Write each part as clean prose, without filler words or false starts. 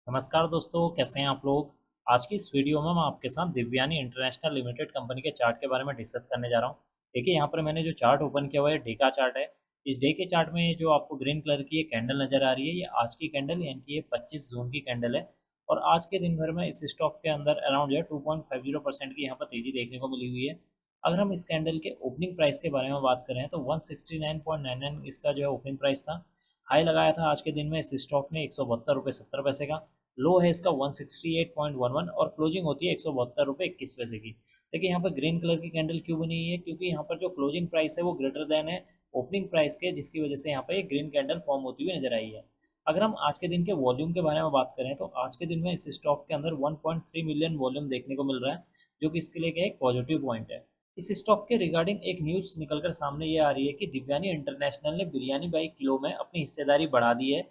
नमस्कार दोस्तों, कैसे हैं आप लोग। आज की इस वीडियो में मैं आपके साथ दिव्यानी इंटरनेशनल लिमिटेड कंपनी के चार्ट के बारे में डिस्कस करने जा रहा हूं। देखिए, यहाँ पर मैंने जो चार्ट ओपन किया हुआ है डे का चार्ट है। इस डे के चार्ट में जो आपको ग्रीन कलर की ये कैंडल नज़र आ रही है, ये आज की कैंडल यानी कि ये 25 जून की कैंडल है। और आज के दिन भर में इस स्टॉक के अंदर अराउंड जो है 2.50% की यहाँ पर तेज़ी देखने को मिली हुई है। अगर हम इस कैंडल के ओपनिंग प्राइस के बारे में बात करें तो 169.99 इसका जो है ओपनिंग प्राइस था। हाई लगाया था आज के दिन में इस स्टॉक ने 172 रुपये 70 पैसे का। लो है इसका 168.11 और क्लोजिंग होती है 172 रुपये 21 पैसे की। देखिए, यहाँ पर ग्रीन कलर की कैंडल क्यों बनी हुई है, क्योंकि यहाँ पर जो क्लोजिंग प्राइस है वो ग्रेटर देन है ओपनिंग प्राइस के, जिसकी वजह से यहाँ पर एक ग्रीन कैंडल फॉर्म होती हुई नजर आई है। अगर हम आज के दिन के वॉल्यूम के बारे में बात करें तो आज के दिन में इस स्टॉक के अंदर 1.3 मिलियन वॉल्यूम देखने को मिल रहा है, जो कि इसके लिए एक पॉजिटिव पॉइंट है। इस स्टॉक के रिगार्डिंग एक न्यूज़ निकलकर सामने ये आ रही है कि दिव्यानी इंटरनेशनल ने बिरयानी बाई किलो में अपनी हिस्सेदारी बढ़ा दी है।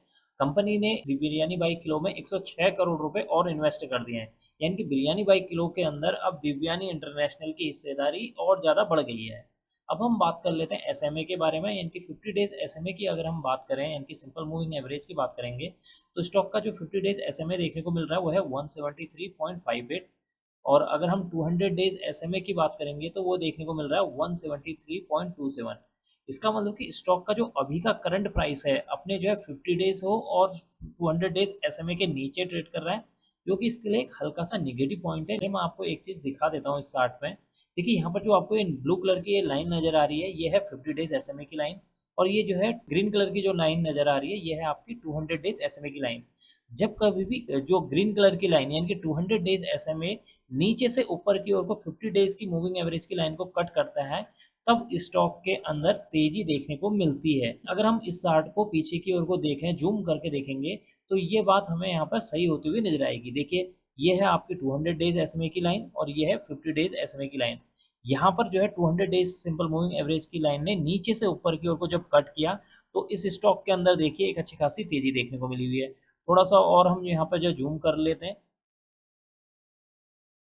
कंपनी ने बिरयानी बाई किलो में 106 करोड़ रुपए और इन्वेस्ट कर दिए हैं। यानी कि बिरयानी बाई किलो के अंदर अब दिव्यानी इंटरनेशनल की हिस्सेदारी और ज़्यादा बढ़ गई है। अब हम बात कर लेते हैं एसएमए के बारे में, यानी कि 50 डेज एसएमए की अगर हम बात करें, यानी कि सिंपल मूविंग एवरेज की बात करेंगे, तो स्टॉक का जो 50 डेज एसएमए देखने को मिल रहा है वो है 173.58। और अगर हम 200 डेज एसएमए की बात करेंगे तो वो देखने को मिल रहा है 173.27। इसका मतलब कि स्टॉक का जो अभी का करंट प्राइस है अपने जो है 50 डेज हो और 200 डेज एसएमए के नीचे ट्रेड कर रहा है, जो कि इसके लिए एक हल्का सा निगेटिव पॉइंट है। मैं आपको एक चीज़ दिखा देता हूँ इस चार्ट में। देखिए, यहाँ पर जो आपको ये ब्लू कलर की ये लाइन नज़र आ रही है, ये है 50 डेज एसएमए की लाइन। और ये जो है ग्रीन कलर की जो लाइन नज़र आ रही है, ये है आपकी 200 डेज एसएमए की लाइन। जब कभी भी जो ग्रीन कलर की लाइन यानी कि 200 डेज एसएमए नीचे से ऊपर की ओर को 50 डेज की मूविंग एवरेज की लाइन को कट करता है, तब स्टॉक के अंदर तेजी देखने को मिलती है। अगर हम इस चार्ट को पीछे की ओर को देखें, जूम करके देखेंगे, तो ये बात हमें यहाँ पर सही होती हुई नजर आएगी। देखिए, ये है आपकी 200 डेज एसएमए की लाइन और ये है 50 डेज एसएमए की लाइन। यहाँ पर जो है 200 डेज सिंपल मूविंग एवरेज की लाइन ने नीचे से ऊपर की ओर को जब कट किया, तो इस स्टॉक के अंदर देखिए एक अच्छी खासी तेजी देखने को मिली हुई है। थोड़ा सा और हम यहाँ पर जो जूम कर लेते हैं,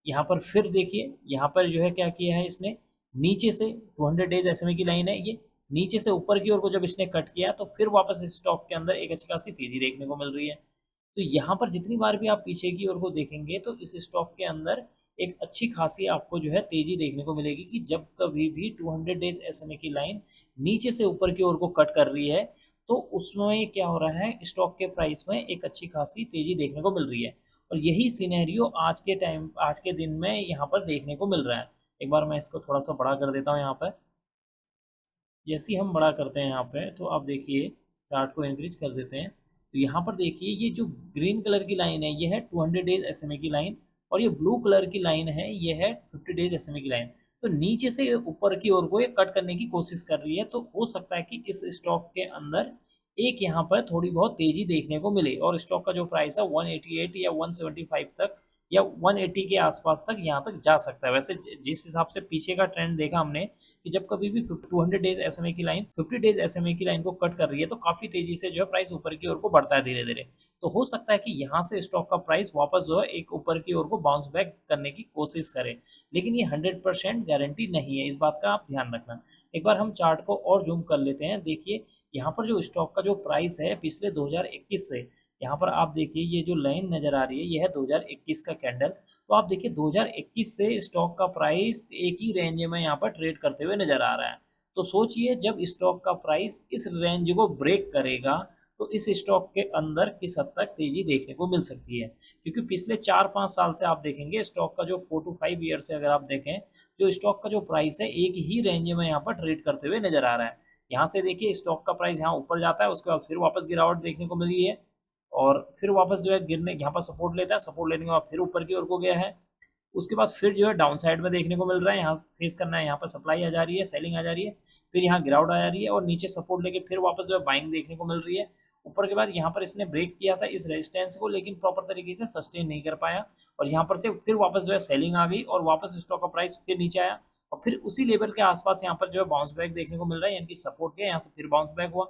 यहाँ पर फिर देखिए, यहाँ पर जो है क्या किया है इसने, नीचे से 200 डेज एसएमए की लाइन है ये, नीचे से ऊपर की ओर को जब इसने कट किया तो फिर वापस इस स्टॉक के अंदर एक अच्छी खासी तेजी देखने को मिल रही है। तो यहाँ पर जितनी बार भी आप पीछे की ओर को देखेंगे तो इस स्टॉक के अंदर एक अच्छी खासी आपको जो है तेजी देखने को मिलेगी कि जब कभी भी 200 डेज एसएमए की लाइन नीचे से ऊपर की ओर को कट कर रही है, तो उसमें क्या हो रहा है, स्टॉक के प्राइस में एक अच्छी खासी तेजी देखने को मिल रही है। और यही सिनेरियो आज के दिन में यहाँ पर देखने को मिल रहा है। एक बार मैं इसको थोड़ा सा बड़ा कर देता हूँ यहाँ पर। जैसे ही हम बड़ा करते हैं यहाँ पे, तो आप देखिए, चार्ट को इंक्रीज कर देते हैं, तो यहाँ पर देखिए ये जो ग्रीन कलर की लाइन है ये है 200 डेज एसएमए की लाइन, और ये ब्लू कलर की लाइन है ये है 50 डेज एसएमए की लाइन। तो नीचे से ऊपर की ओर को ये कट करने की कोशिश कर रही है, तो हो सकता है कि इस स्टॉक के अंदर एक यहाँ पर थोड़ी बहुत तेजी देखने को मिले और स्टॉक का जो प्राइस है 188 या 175 तक या 180 के आसपास तक यहाँ तक जा सकता है। वैसे जिस हिसाब से पीछे का ट्रेंड देखा हमने कि जब कभी भी 200 डेज एसएमए की लाइन 50 डेज एसएमए की लाइन को कट कर रही है, तो काफी तेजी से जो है प्राइस ऊपर की ओर को बढ़ता है धीरे धीरे। तो हो सकता है कि यहाँ से स्टॉक का प्राइस वापस जो है एक ऊपर की ओर को बाउंस बैक करने की कोशिश करे, लेकिन ये 100% गारंटी नहीं है, इस बात का आप ध्यान रखना। एक बार हम चार्ट को और जूम कर लेते हैं। देखिए, यहाँ पर जो स्टॉक का जो प्राइस है पिछले 2021 से, यहाँ पर आप देखिए ये जो लाइन नज़र आ रही है ये है 2021 का कैंडल। तो आप देखिए 2021 से स्टॉक का प्राइस एक ही रेंज में यहाँ पर ट्रेड करते हुए नज़र आ रहा है। तो सोचिए, जब स्टॉक का प्राइस इस रेंज को ब्रेक करेगा तो इस स्टॉक के अंदर किस हद तक तेजी देखने को मिल सकती है, क्योंकि पिछले 4-5 साल से आप देखेंगे स्टॉक का जो 4 to 5 ईयर से अगर आप देखें, जो स्टॉक का जो प्राइस है एक ही रेंज में यहाँ पर ट्रेड करते हुए नजर आ रहा है। यहाँ से देखिए स्टॉक का प्राइस यहाँ ऊपर जाता है, उसके बाद फिर वापस गिरावट देखने को मिली है, और फिर वापस जो है गिरने यहाँ पर सपोर्ट लेता है, सपोर्ट लेने के बाद फिर ऊपर की ओर को गया है। उसके बाद फिर जो है डाउन साइड में देखने को मिल रहा है, यहाँ फेस करना है, यहाँ पर सप्लाई आ जा रही है, सेलिंग आ जा रही है, फिर यहाँ गिरावट आ जा रही है और नीचे सपोर्ट लेके फिर वापस जो है बाइंग देखने को मिल रही है। ऊपर के बाद यहाँ पर इसने ब्रेक किया था इस रेजिस्टेंस को, लेकिन प्रॉपर तरीके से सस्टेन नहीं कर पाया, और यहाँ पर से फिर वापस जो है सेलिंग आ गई और वापस स्टॉक का प्राइस फिर नीचे आया, और फिर उसी लेवल के आसपास यहाँ पर जो है बाउंस बैक देखने को मिल रहा है, यानी कि सपोर्ट किया, यहाँ से फिर बाउंस बैक हुआ,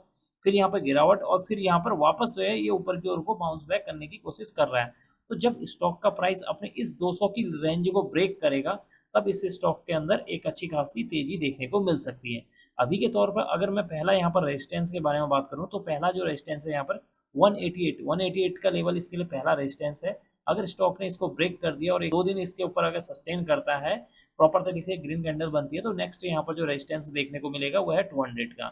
फिर यहाँ पर गिरावट, और फिर यहाँ पर वापस जो है ये ऊपर की ओर को बाउंस बैक करने की कोशिश कर रहा है। तो जब स्टॉक का प्राइस अपने इस 200 की रेंज को ब्रेक करेगा, तब इस स्टॉक के अंदर एक अच्छी खासी तेजी देखने को मिल सकती है। अभी के तौर पर अगर मैं पहला यहाँ पर रेजिस्टेंस के बारे में बात करूँ, तो पहला जो रेजिस्टेंस है यहाँ पर 188 का लेवल इसके लिए पहला रेजिस्टेंस है। अगर स्टॉक ने इसको ब्रेक कर दिया और 1-2 दिन इसके ऊपर अगर सस्टेन करता है, प्रॉपर तरीके से ग्रीन कैंडल बनती है, तो नेक्स्ट यहाँ पर जो रेजिस्टेंस देखने को मिलेगा वो है 200 का।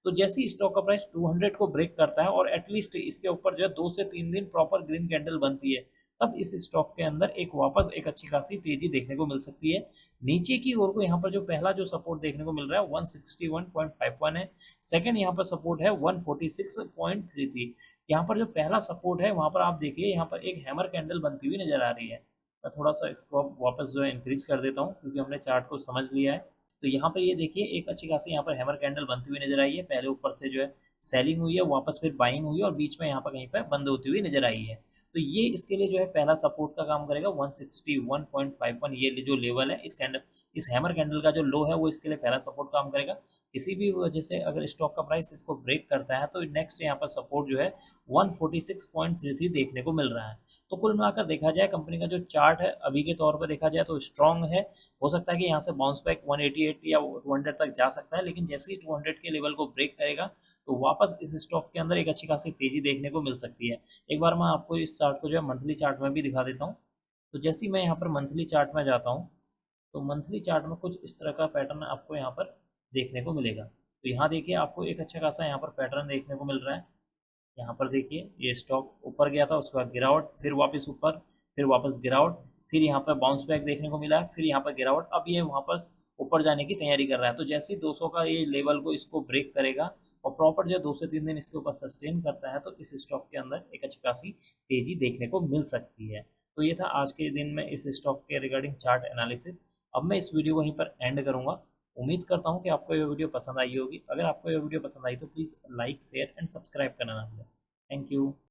तो जैसे ही स्टॉक का प्राइस 200 को ब्रेक करता है और एटलीस्ट इसके ऊपर जो है 2 से 3 दिन प्रॉपर ग्रीन कैंडल बनती है, तब इस स्टॉक के अंदर वापस एक अच्छी खासी तेजी देखने को मिल सकती है। नीचे की ओर को यहाँ पर जो पहला जो सपोर्ट देखने को मिल रहा है 161.51 है। सेकंड यहाँ पर सपोर्ट है 146.33। यहाँ पर जो पहला सपोर्ट है वहाँ पर आप देखिए, यहाँ पर एक हैमर कैंडल बनती हुई नजर आ रही है। मैं थोड़ा सा इसको अब वापस जो है इंक्रीज कर देता हूँ, क्योंकि हमने चार्ट को समझ लिया है। तो यहाँ पर ये देखिए एक अच्छी खासी यहाँ पर हैमर कैंडल बनती हुई नजर आई है। पहले ऊपर से जो है सेलिंग हुई है, वापस फिर बाइंग हुई है और बीच में यहाँ पर कहीं पर बंद होती हुई नजर आई है। तो ये इसके लिए जो है पहला सपोर्ट का काम करेगा 161.51। ये जो लेवल है इस हैमर कैंडल का जो लो है वो इसके लिए पहला सपोर्ट काम करेगा। किसी भी वजह से अगर स्टॉक का प्राइस इसको ब्रेक करता है तो नेक्स्ट यहाँ पर सपोर्ट जो है 146.33 देखने को मिल रहा है। तो कुल मिलाकर देखा जाए कंपनी का जो चार्ट है अभी के तौर पर देखा जाए तो स्ट्रांग है। हो सकता है कि यहाँ से बाउंस बैक 188 या 200 तक जा सकता है, लेकिन जैसे ही 200 के लेवल को ब्रेक करेगा तो वापस इस स्टॉक के अंदर एक अच्छी खासी तेजी देखने को मिल सकती है। एक बार मैं आपको इस चार्ट को जो है मंथली चार्ट में भी दिखा देता हूँ। तो जैसे ही मैं यहाँ पर मंथली चार्ट में जाता हूँ, तो मंथली चार्ट में कुछ इस तरह का पैटर्न आपको यहाँ पर देखने को मिलेगा। तो यहाँ देखिए आपको एक अच्छा खासा यहाँ पर पैटर्न देखने को मिल रहा है। यहाँ पर देखिए ये स्टॉक ऊपर गया था, उसके बाद गिरावट, फिर वापस ऊपर, फिर वापस गिरावट, फिर यहाँ पर बाउंस बैक देखने को मिला है, फिर यहाँ पर गिरावट। अब ये वापस ऊपर जाने की तैयारी कर रहा है। तो जैसे ही 200 का ये लेवल को इसको ब्रेक करेगा और प्रॉपर जो 2 से 3 दिन इसके ऊपर सस्टेन करता है, तो इस स्टॉक के अंदर एक अच्छी खासी तेजी देखने को मिल सकती है। तो ये था आज के दिन में इस स्टॉक के रिगार्डिंग चार्ट एनालिसिस। अब मैं इस वीडियो को यहीं पर एंड करूंगा। उम्मीद करता हूँ कि आपको ये वीडियो पसंद आई होगी। अगर आपको ये वीडियो पसंद आई तो please like, share and subscribe करना ना भूलें। Thank you.